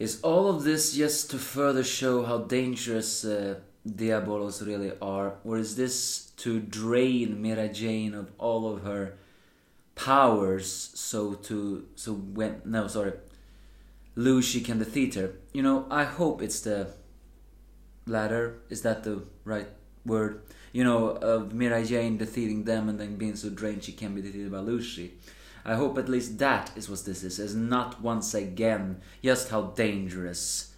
Is all of this just to further show how dangerous Diabolos really are, or is this to drain Mira Jane of all of her powers, so Lucy can defeat her? You know, I hope it's the latter. Is that the right word? You know, of Mira Jane defeating them and then being so drained she can be defeated by Lucy. I hope at least that is what this is not once again just how dangerous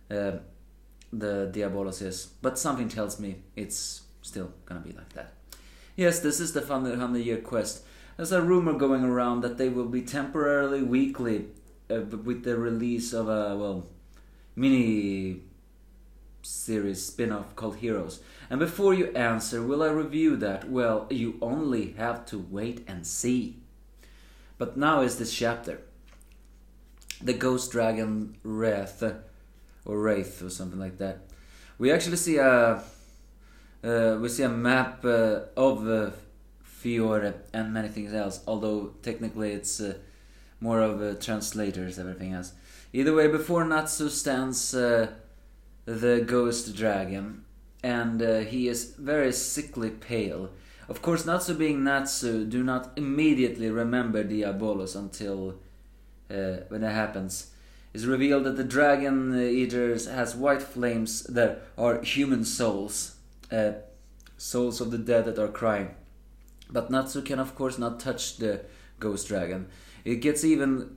the Diabolos is. But something tells me it's still gonna be like that. Yes, this is the 100-year quest. There's a rumor going around that they will be temporarily weekly with the release of a, mini series spin-off called Heroes. And before you answer, will I review that? Well, you only have to wait and see. But now is this chapter. The Ghost Dragon Wraith, or Wraith, or something like that. We actually see a map of Fiore and many things else. Although technically it's more of translators, everything else. Either way, before Natsu stands the Ghost Dragon, and he is very sickly pale. Of course, Natsu being Natsu, do not immediately remember Diabolos until when that happens. It's revealed that the Dragon Eaters has white flames that are human souls, souls of the dead that are crying. But Natsu can of course not touch the Ghost Dragon. It gets even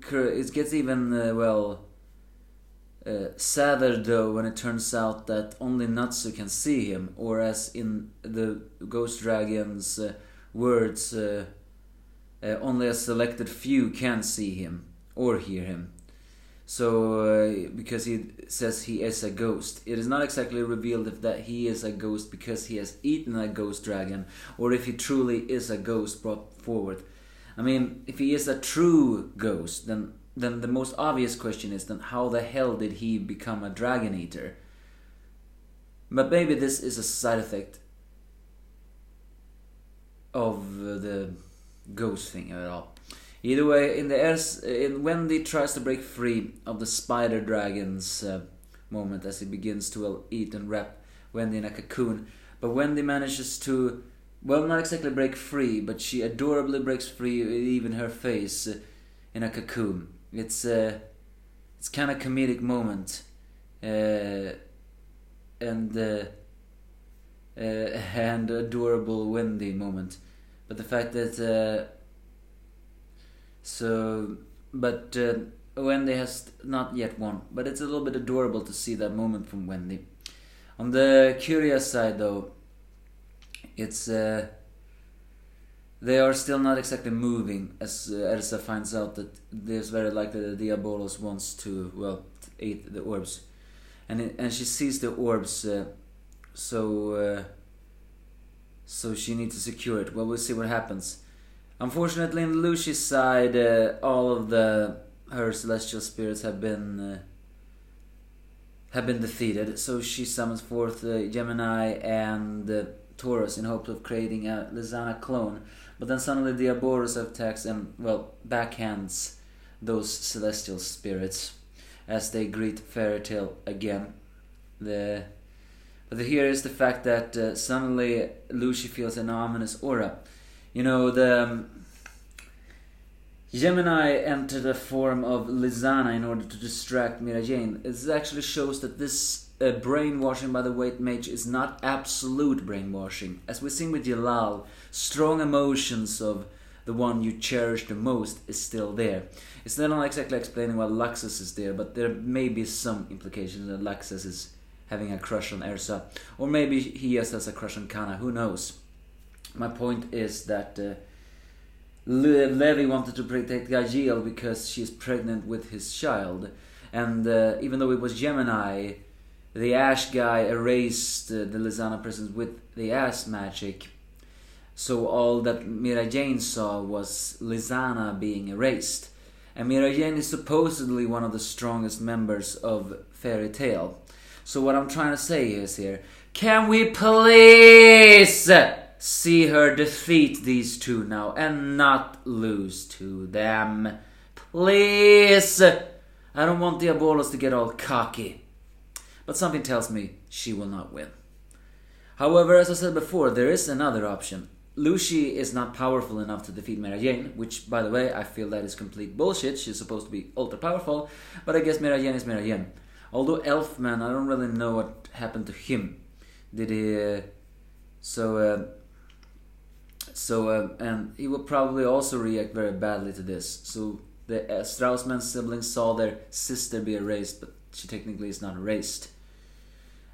sadder though when it turns out that only Natsu can see him, or as in the Ghost Dragon's words, only a selected few can see him or hear him. So because he says he is a ghost, it is not exactly revealed if that he is a ghost because he has eaten a ghost dragon, or if he truly is a ghost brought forward. I mean, if he is a true ghost, then the most obvious question is then how the hell did he become a dragon eater? But maybe this is a side effect of the ghost thing at all. Either way, in Wendy tries to break free of the spider dragon's moment as he begins to eat and wrap Wendy in a cocoon. But Wendy manages to, not exactly break free, but she adorably breaks free even her face in a cocoon. It's kind of comedic moment, and adorable Wendy moment. But the fact that Wendy has not yet won, but it's a little bit adorable to see that moment from Wendy. On the curious side, though, it's they are still not exactly moving, as Elsa finds out that there's very likely that Diabolos wants to, eat the orbs. And she sees the orbs, so she needs to secure it. Well, we'll see what happens. Unfortunately, on Lucy's side, all of her celestial spirits have been defeated. So she summons forth Gemini and Taurus in hopes of creating a Lizana clone. But then suddenly Diabolos attacks and, backhands those celestial spirits as they greet Fairy Tale again. But here is the fact that suddenly Lucy feels an ominous aura. You know, the Gemini entered the form of Lizana in order to distract Mira Jane. It actually shows that this brainwashing by the White Mage is not absolute brainwashing. As we've seen with Jalal, strong emotions of the one you cherish the most is still there. It's not exactly explaining why Luxus is there, but there may be some implications that Luxus is having a crush on Ersa. Or maybe he just has a crush on Kana, who knows? My point is that Levi wanted to protect Gajiel because she is pregnant with his child. And even though it was Gemini, the Ash guy erased the Lizana presence with the Ash magic. So all that Mira Jane saw was Lizana being erased. And Mira Jane is supposedly one of the strongest members of Fairy Tale. So what I'm trying to say is here, can we please see her defeat these two now and not lose to them? Please! I don't want Diabolos to get all cocky. But something tells me she will not win. However, as I said before, there is another option. Lucy is not powerful enough to defeat Mary Jane, which, by the way, I feel that is complete bullshit. She's supposed to be ultra powerful, but I guess Mary Jane is Mary Jane. Although Elfman, I don't really know what happened to him. Did he... and he will probably also react very badly to this. So the Straussman siblings saw their sister be erased, but she technically is not erased.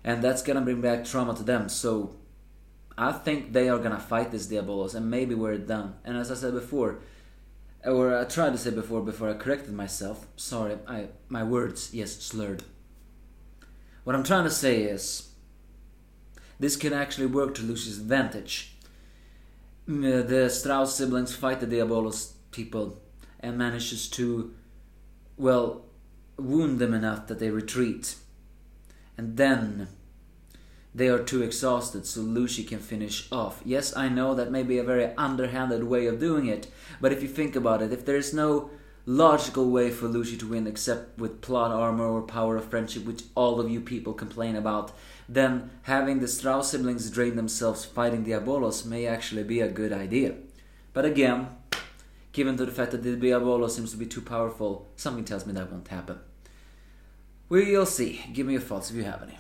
And that's gonna bring back trauma to them, so I think they are gonna fight this Diabolos, and maybe we're done. And as I said before, or I tried to say before I corrected myself, sorry, my words, yes, slurred. What I'm trying to say is, this can actually work to Lucy's advantage. The Strauss siblings fight the Diabolos people and manages to, well, wound them enough that they retreat. And then they are too exhausted so Lucy can finish off. Yes, I know that may be a very underhanded way of doing it, but if you think about it, if there is no logical way for Lucy to win except with plot armor or power of friendship, which all of you people complain about, then having the Strauss siblings drain themselves fighting Diabolos may actually be a good idea. But again, given to the fact that the Diabolos seems to be too powerful, something tells me that won't happen. We'll see. Give me your thoughts if you have any.